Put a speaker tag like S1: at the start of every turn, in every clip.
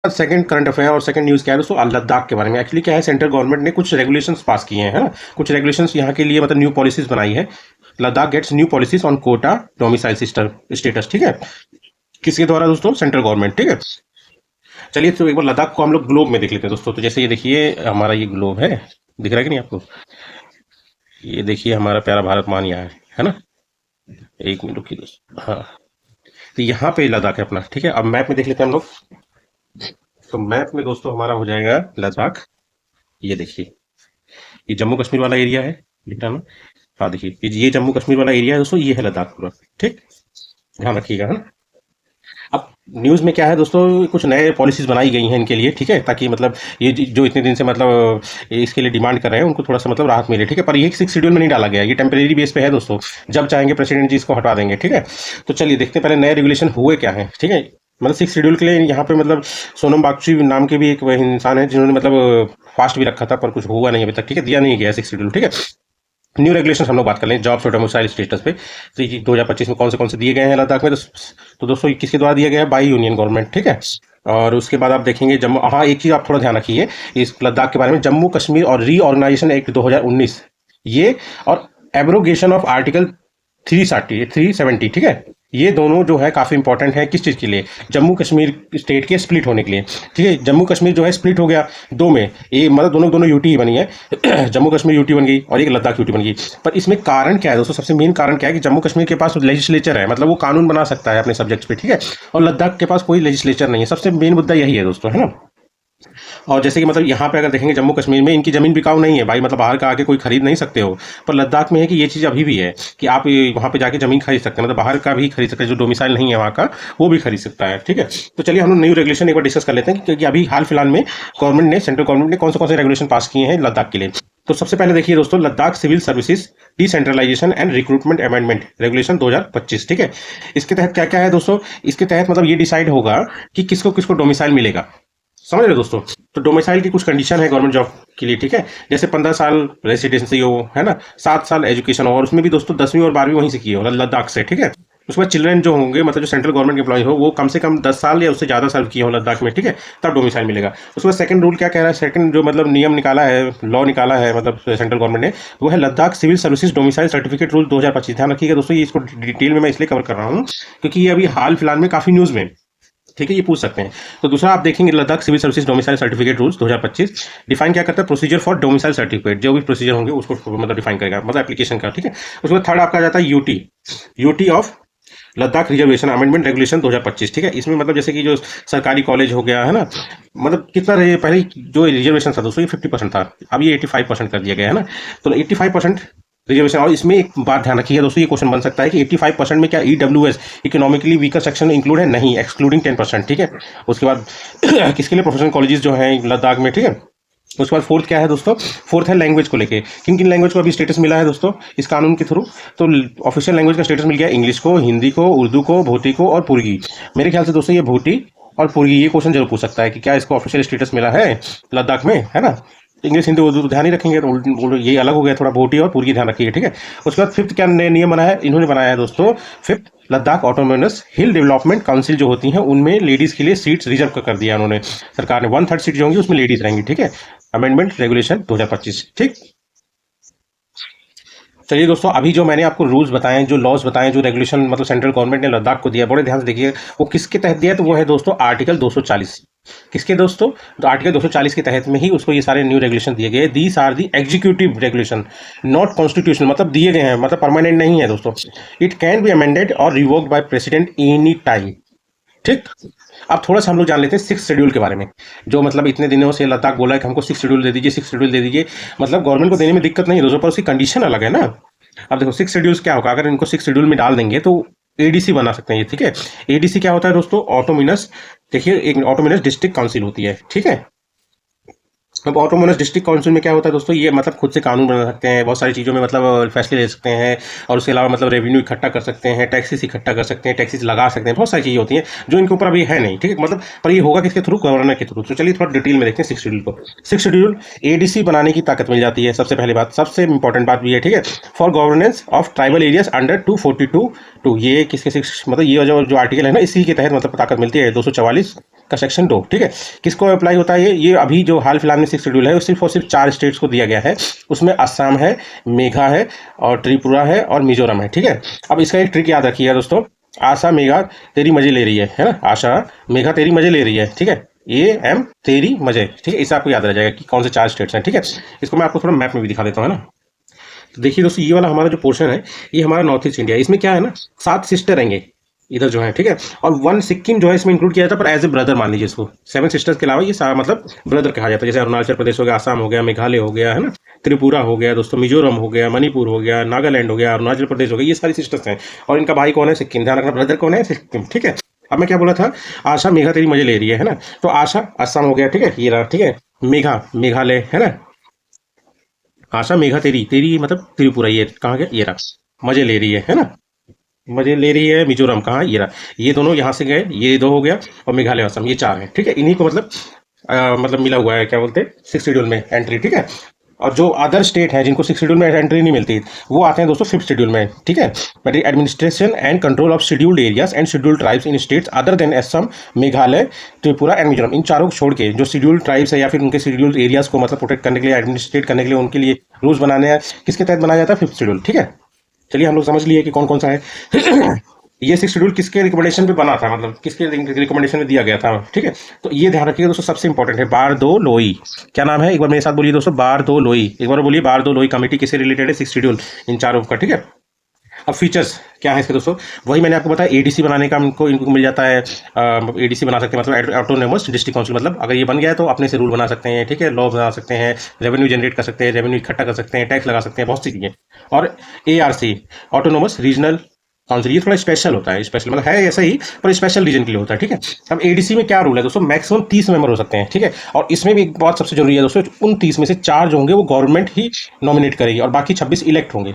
S1: Second current affair और second news क्या है दोस्तों, लद्दाख के बारे में। एक्चुअली क्या है, सेंट्रल गवर्नमेंट ने कुछ रेगुलेशंस पास किए हैं, है ना, कुछ रेगुलेशंस यहाँ के लिए मतलब न्यू पॉलिसीज बनाई है। Ladakh gets new policies on quota domicile system status, ठीक है, किसके द्वारा दोस्तों, सेंट्रल गवर्नमेंट, ठीक है। चलिए तो एक बार लद्दाख को हम लोग ग्लोब में देख लेते हैं दोस्तों। तो जैसे ये देखिए हमारा ये ग्लोब है, दिख रहा है कि नहीं आपको, ये देखिए हमारा प्यारा भारत मान यहाँ है ना। एक मिनट रुकिए दोस्तों, हाँ, तो यहाँ पे लद्दाख है अपना, ठीक है। अब मैप में देख लेते हैं हम लोग। तो मैप में दोस्तों हमारा हो जाएगा लद्दाख, ये देखिए, ये जम्मू कश्मीर वाला एरिया है, दिख रहा है ना। हाँ देखिए, ये जम्मू कश्मीर वाला एरिया है दोस्तों, ये है लद्दाख पूरा, ठीक, ध्यान रखिएगा, है ना। अब न्यूज़ में क्या है दोस्तों, कुछ नए पॉलिसीज बनाई गई हैं इनके लिए, ठीक है, ताकि मतलब ये जो इतने दिन से मतलब इसके लिए डिमांड कर रहे हैं उनको थोड़ा सा मतलब राहत मिले, ठीक है। पर ये 6 शेड्यूल में नहीं डाला गया, ये टेम्परेरी बेस पे है दोस्तों, जब चाहेंगे प्रेसिडेंट जी इसको हटा देंगे, ठीक है। तो चलिए देखते हैं पहले नए रेगुलेशन हुए क्या है, ठीक है। मतलब 6 शेड्यूल के लिए यहाँ पे मतलब सोनम बागची नाम के भी एक वह इंसान है जिन्होंने मतलब फास्ट भी रखा था, पर कुछ हुआ नहीं अभी तक, ठीक है, दिया नहीं गया 6 शेड्यूल, ठीक है। न्यू रेगुलेशन हम लोग बात कर लें जॉब्स और डोमिसाइल स्टेटस पे। तो ये 2025 में कौन से दिए गए हैं लद्दाख में, तो दोस्तों किसके द्वारा दिया गया है, बाई यूनियन गवर्नमेंट, ठीक है। और उसके बाद आप देखेंगे जम्मू, हाँ एक चीज़ आप थोड़ा ध्यान रखिए इस लद्दाख के बारे में, जम्मू कश्मीर और रीऑर्गेनाइजेशन एक्ट 2019 ये, और एब्रोगेशन ऑफ आर्टिकल 370, ठीक है, ये दोनों जो है काफ़ी इंपॉर्टेंट है किस चीज़ के लिए, जम्मू कश्मीर स्टेट के स्प्लिट होने के लिए, ठीक है। जम्मू कश्मीर जो है स्प्लिट हो गया दो में, ये मतलब दोनों दोनों यूटी ही बनी है जम्मू कश्मीर यूटी बन गई और एक लद्दाख यूटी बन गई। पर इसमें कारण क्या है दोस्तों, सबसे मेन कारण क्या है कि जम्मू कश्मीर के पास लेजिस्लेचर है, मतलब वो कानून बना सकता है अपने सब्जेक्ट्स पे, ठीक है, और लद्दाख के पास कोई लेजिस्लेचर नहीं है। सबसे मेन मुद्दा यही है दोस्तों, है ना। और जैसे कि मतलब यहाँ पे अगर देखेंगे जम्मू कश्मीर में इनकी ज़मीन बिकाऊ नहीं है भाई, मतलब बाहर का आके कोई खरीद नहीं सकते हो। पर लद्दाख में है कि ये चीज़ अभी भी है कि आप वहाँ पे जाके ज़मीन खरीद सकते हैं, मतलब बाहर का भी खरीद सकते हैं, जो डोमिसाइल नहीं है वहाँ का वो भी खरीद सकता है, ठीक है। तो चलिए हम लोग न्यू रेगुलेशन एक बार डिस्कस कर लेते हैं, क्योंकि अभी हाल फिलहाल में गवर्नमेंट ने, सेंट्रल गवर्नमेंट ने कौन से रेगुलेशन पास किए हैं लद्दाख के लिए। तो सबसे पहले देखिए दोस्तों, Ladakh civil services decentralization and recruitment amendment regulation 2025, ठीक है। इसके तहत क्या क्या है दोस्तों, इसके तहत मतलब ये डिसाइड होगा कि किसको किसको डोमिसाइल मिलेगा, समझ रहे हो दोस्तों। तो डोमिसाइल की कुछ कंडीशन है गवर्नमेंट जॉब के लिए, ठीक है, जैसे 15 साल रेसिडेंसी हो, है ना, 7 साल एजुकेशन हो, और उसमें भी दोस्तों 10वीं और 12वीं वहीं से की हो लद्दाख से, ठीक है। उसके बाद चिल्ड्रन जो होंगे, मतलब जो सेंट्रल गवर्नमेंट एम्प्लॉय हो, वो कम से कम 10 साल या उससे ज़्यादा साल किए हो लद्दाख में, ठीक है, तब डोमिसाइल मिलेगा। उसके बाद सेकंड रूल क्या कह रहा है, सेकंड जो मतलब नियम निकाला है, लॉ निकाला है मतलब सेंट्रल गवर्नमेंट ने, वो है Ladakh civil services domicile certificate rule 2025। ध्यान रखिएगा दोस्तों, ये इसको डिटेल में मैं इसलिए कवर कर रहा हूँ क्योंकि ये अभी हाल फिलहाल में काफ़ी न्यूज़ में, ठीक है, ये पूछ सकते हैं। तो दूसरा आप देखेंगे Ladakh civil services domicile certificate rules 2025 define क्या करता है, प्रोसीजर फॉर डोमिसाइल सर्टिफिकेट, जो भी प्रोसीजर होंगे उसको मतलब डिफाइन करेगा, मतलब एप्लीकेशन का, ठीक है। उसके बाद थर्ड आपका आ जाता है UT, UT of Ladakh reservation amendment regulation 2025, ठीक है। इसमें मतलब जैसे कि जो सरकारी कॉलेज हो गया है ना, मतलब कितना रहे पहले जो रिजर्वेशन था दोस्तों, ये 50% था, अब ये 85% कर दिया गया है ना। तो 85% रिजर्वेशन। और इसमें एक बात ध्यान रखिएगा दोस्तों, ये क्वेश्चन बन सकता है कि 85% में क्या EWS economically weaker section include है, नहीं, एक्सक्लूडिंग 10%, ठीक है। उसके बाद किसके लिए, प्रोफेशनल कॉलेजेस जो हैं लद्दाख में, ठीक है। उसके बाद फोर्थ क्या है दोस्तों, फोर्थ है लैंग्वेज को लेके, किन किन लैंग्वेज को अभी स्टेटस मिला है दोस्तों इस कानून के थ्रू। तो ऑफिशियल लैंग्वेज का स्टेटस मिल गया इंग्लिश को, हिंदी को, उर्दू को, भूटी को और पुर्गी। मेरे ख्याल से दोस्तों ये भूटी और पुर्गी, ये क्वेश्चन जरूर पूछ सकता है कि क्या इसको ऑफिशियल स्टेटस मिला है लद्दाख में, है ना। इंग्लिश हिंदी उर्दू तो ध्यान ही रखेंगे, तो ये अलग हो गया थोड़ा, भूटी और पुर्गी ध्यान रखिएगा, ठीक है। उसके बाद फिफ्थ क्या नए नियम बनाया है, इन्होंने बनाया है दोस्तों, फिफ्थ लद्दाख ऑटोनोमस हिल डेवलपमेंट काउंसिल जो होती हैं उनमें लेडीज के लिए सीट्स रिजर्व कर दिया उन्होंने, सरकार ने 1/3 सीट जो होंगी उसमें लेडीज रहेंगी, ठीक है। अमेंडमेंट रेगुलेशन 2025, ठीक। चलिए दोस्तों, अभी जो मैंने आपको रूल्स बताएं, जो लॉज बताएं, जो रेगुलेशन मतलब सेंट्रल गवर्नमेंट ने लद्दाख को दिया, बड़े ध्यान से देखिए वो किसके तहत दिया है। तो वो है दोस्तों आर्टिकल 240, किसके दोस्तों, तो आर्टिकल 240 के तहत में ही उसको ये सारे न्यू रेगुलेशन दिए गए। These are the executive regulation not constitutional, मतलब दिए गए हैं, मतलब परमानेंट नहीं है दोस्तों। इट कैन बी अमेंडेड और revoked by president any time, ठीक। अब थोड़ा सा हम लोग जान लेते हैं 6 शेड्यूल के बारे में, जो मतलब इतने दिनों से लद्दाख बोला है कि हमको 6 शेड्यूल दे दीजिए, 6 शेड्यूल दे दीजिए। मतलब गवर्नमेंट को देने में दिक्कत नहीं है दोस्तों, पर उसकी कंडीशन अलग है ना। अब देखो 6 शेड्यूल्स क्या होगा, अगर इनको 6 शेड्यूल में डाल देंगे तो एडीसी बना सकते हैं ये, ठीक है। एडीसी क्या होता है दोस्तों, ऑटोमिनस, देखिए एक ऑटोमिनस डिस्ट्रिक्ट काउंसिल होती है, ठीक है। अब ऑटोनोमस डिस्ट्रिक्ट काउंसिल में क्या होता है दोस्तों, ये मतलब खुद से कानून बना सकते हैं, बहुत सारी चीज़ों में मतलब फैसले ले सकते हैं, और उसके अलावा मतलब रेवेन्यू इकट्ठा कर सकते हैं, टैक्सेस इकट्ठा कर सकते हैं, टैक्सेस लगा सकते हैं, बहुत सारी चीज़ें होती हैं जो इनके ऊपर अभी है नहीं, ठीक है। मतलब पर ये होगा किसके थ्रू, गवर्नर के थ्रू। तो चलिए थोड़ा डिटेल में देखते हैं सिक्स शेड्यूल को। सिक्स शेड्यूल एडीसी बनाने की ताकत मिल जाती है, सबसे पहली बात, सबसे इंपॉर्टेंट बात भी है, ठीक है। For governance of tribal areas under 242 ये किसके सिक्स, मतलब ये जो आर्टिकल है ना, इसी के तहत मतलब ताकत मिलती है 244 का सेक्शन 2, ठीक है। किसको अप्लाई होता है ये अभी जो हाल फिलहाल में सिक्स शेड्यूल है वो सिर्फ और सिर्फ 4 स्टेट्स को दिया गया है। उसमें असम है, मेघा है, और त्रिपुरा है, और मिजोरम है, ठीक है। अब इसका एक ट्रिक याद रखिएगा दोस्तों, आशा मेघा तेरी मजे ले रही है ना, आशा मेघा तेरी मजे ले रही है, ठीक है। एम तेरी मजे, ठीक है, इसे आपको याद रह जाएगा कि कौन से 4 स्टेट्स हैं, ठीक है। इसको मैं आपको थोड़ा मैप में भी दिखा देता हूँ, है ना। तो देखिए दोस्तों, ये वाला हमारा जो पोर्शन है ये हमारा नॉर्थ ईस्ट इंडिया है। इसमें क्या है ना, 7 सिस्टर रहेंगे इधर जो है, ठीक है। और 1 सिक्किम जो है इसमें इंक्लूड किया जाता है, पर एज ए ब्रदर मान लीजिए इसको। 7 सिस्टर्स के अलावा ये सारा मतलब ब्रदर कहा जाता है, जैसे अरुणाचल प्रदेश हो गया, आसाम हो गया, मेघालय हो गया, है ना, त्रिपुरा हो गया दोस्तों, मिजोरम हो गया, मणिपुर हो गया, नागालैंड हो गया, अरुणाचल प्रदेश हो गया, ये सारी सिस्टर्स हैं। और इनका भाई कौन है, सिक्किम। ध्यान रखना, ब्रदर कौन है, सिक्किम, ठीक है। अब मैं क्या बोला था, आशा मेघा तेरी मजे ले रही है ना। तो आशा असम हो गया, ठीक है, ये रहा, ठीक है। मेघा मेघालय, है ना। आशा मेघा तेरी, तेरी मतलब त्रिपुरा, ये कहाँ गया, ये रहा, मजे ले रही है ना। मजे ले रही है मिजोरम, कहाँ, ये रहा, ये दोनों यहाँ से गए, ये 2 हो गया, और मेघालय असम ये 4 हैं, ठीक है। इन्हीं को मतलब मतलब मिला हुआ है, क्या बोलते हैं, सिक्स शेड्यूल में एंट्री, ठीक है। और जो अदर स्टेट है जिनको सिक्स शेड्यूल में एंट्री नहीं मिलती, वो आते हैं दोस्तों फिफ्थ शेड्यूल में, ठीक है। But administration and control of scheduled areas and scheduled tribes in states other than Assam, Meghalaya, Tripura and Mizoram, इन चारों को छोड़ के जो शेड्यूल्ड ट्राइब्स है या फिर उनके शेड्यूल्ड एरियाज को मतलब प्रोटेक्ट करने के लिए, एडमिनिस्ट्रेट करने के लिए, उनके लिए रूल्स बनाने हैं, किसके तहत बनाया जाता है, फिफ्थ शेड्यूल, ठीक है। चलिए हम लोग समझ लिए कि कौन कौन सा है। ये सिक्स शेड्यूल किसके रिकमेंडेशन पे बना था, मतलब किसके रिकमेंडेशन में दिया गया था, ठीक है। तो ये ध्यान रखिएगा दोस्तों, सबसे इंपॉर्टेंट है बारदोलोई। क्या नाम है, एक बार मेरे साथ बोलिए दोस्तों, बारदोलोई, एक बार बोलिए, बारदोलोई कमेटी किससे रिलेटेड है, सिक्स शेड्यूल, इन चारों का, ठीक है। अब फीचर्स क्या है इसके दोस्तों, वही मैंने आपको बताया, एडीसी बनाने का इनको मिल जाता है। एडीसी बना सकते हैं, मतलब ऑटोनोमस डिस्ट्रिक्ट काउंसिल, मतलब अगर ये बन गया है तो अपने से रूल बना सकते हैं, ठीक है, लॉ बना सकते हैं, रेवेन्यू जनरेट कर सकते हैं, रेवेन्यू इकट्ठा कर सकते हैं, टैक्स लगा सकते हैं, बहुत सी चीज़ें। और एआरसी, ऑटोनोमस रीजनल काउंसिल, ये थोड़ा स्पेशल होता है, स्पेशल मतलब है ऐसा ही, पर स्पेशल रीजन के लिए होता है, ठीक है। अब एडीसी में क्या रूल है दोस्तों, मैक्सिमम 30 मेंबर हो सकते हैं, ठीक है। और इसमें भी एक बात सबसे जरूरी है दोस्तों, उन 30 में से 4 जो होंगे वो गवर्नमेंट ही नॉमिनेट करेगी, और बाकी 26 इलेक्ट होंगे।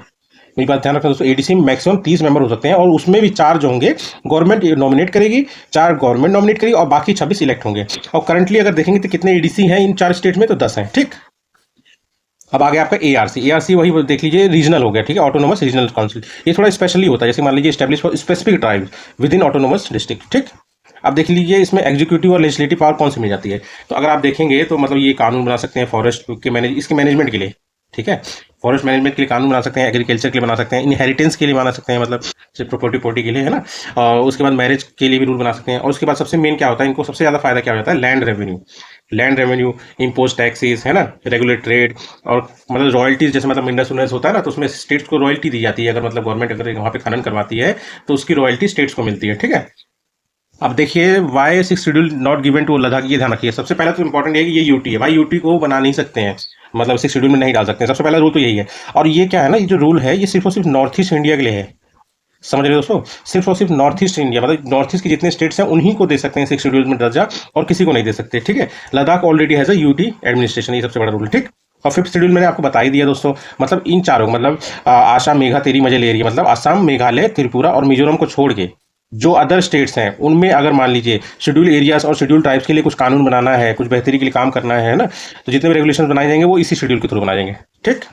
S1: मेरी बात ध्यान रखना दोस्तों, एडीसी में मैक्सिमम 30 मेंबर हो सकते हैं, और उसमें भी 4 जो होंगे गवर्नमेंट नॉमिनेट करेगी, 4 गवर्नमेंट नॉमिनेट करेगी, और बाकी 26 इलेक्ट होंगे। और करंटली अगर देखेंगे तो कितने एडीसी हैं इन 4 स्टेट में, तो 10 हैं, ठीक। अब आ गया आपका एआरसी, एआरसी वही देख लीजिए, रीजनल हो गया, ठीक है, ऑटोनोमस रीजनल काउंसिल। ये थोड़ा स्पेशली होता है, जैसे मान लीजिए establish for specific tribe with in autonomous district, ठीक। अब देख लीजिए इसमें एग्जीक्यूटिव और लेजिस्लेटिव पावर कौन सी मिल जाती है। तो अगर आप देखेंगे तो मतलब ये कानून बना सकते हैं फॉरेस्ट के इसके मैनेजमेंट के लिए, ठीक है। फॉरेस्ट मैनेजमेंट के लिए कानून बना सकते हैं, एग्रीकल्चर के लिए बना सकते हैं, इनहेरिटेंस के लिए बना सकते हैं, मतलब सिर्फ प्रॉपर्टी के लिए, है ना। और उसके बाद मैरिज के लिए भी रूल बना सकते हैं। और उसके बाद सबसे मेन क्या होता है, इनको सबसे ज़्यादा फायदा क्या हो जाता है, land revenue, land revenue, impose taxes, है ना, रेगुलेट ट्रेड, और मतलब रॉयल्टीज, जैसे मतलब मिनरल्स विनरल्स होता है ना, तो उसमें स्टेट्स को रॉयल्टी दी जाती है, अगर मतलब गवर्नमेंट अगर वहाँ पे खनन करवाती है तो उसकी रॉयल्टी स्टेट्स को मिलती है, ठीक है। अब देखिए why six schedule not given to Ladakh, ये ध्यान रखिए। सबसे पहले तो इंपॉर्टेंट है कि ये यूटी है, भाई यूटी को बना नहीं सकते हैं, मतलब सिक्स शेड्यूल में नहीं डाल सकते हैं, सबसे पहला रूल तो यही है। और ये क्या है ना, ये जो रूल है ये सिर्फ और सिर्फ नॉर्थ ईस्ट इंडिया के लिए है, समझ रहे हो दोस्तों, सिर्फ और सिर्फ नॉर्थ ईस्ट इंडिया, मतलब नॉर्थ ईस्ट के जितने स्टेट्स हैं उन्हीं को दे सकते हैं सिक्स शेड्यूल में दर्जा, और किसी को नहीं दे सकते, ठीक है। Ladakh already has a UT administration, ये सबसे बड़ा रूल, ठीक। और फिफ्थ शेड्यूल मैंने आपको बता ही दिया दोस्तों, मतलब इन चारों, मतलब आशा मेघा तेरी मजे ले रही है, मतलब असम, मेघालय, त्रिपुरा और मिजोरम को छोड़ के जो अदर स्टेट्स हैं उनमें अगर मान लीजिए शेड्यूल एरियाज और शेड्यूल ट्राइब्स के लिए कुछ कानून बनाना है, कुछ बेहतरी के लिए काम करना है ना, तो जितने भी रेगुलेशन बनाए जाएंगे वो इसी शेड्यूल के थ्रू बनाए जाएंगे, ठीक।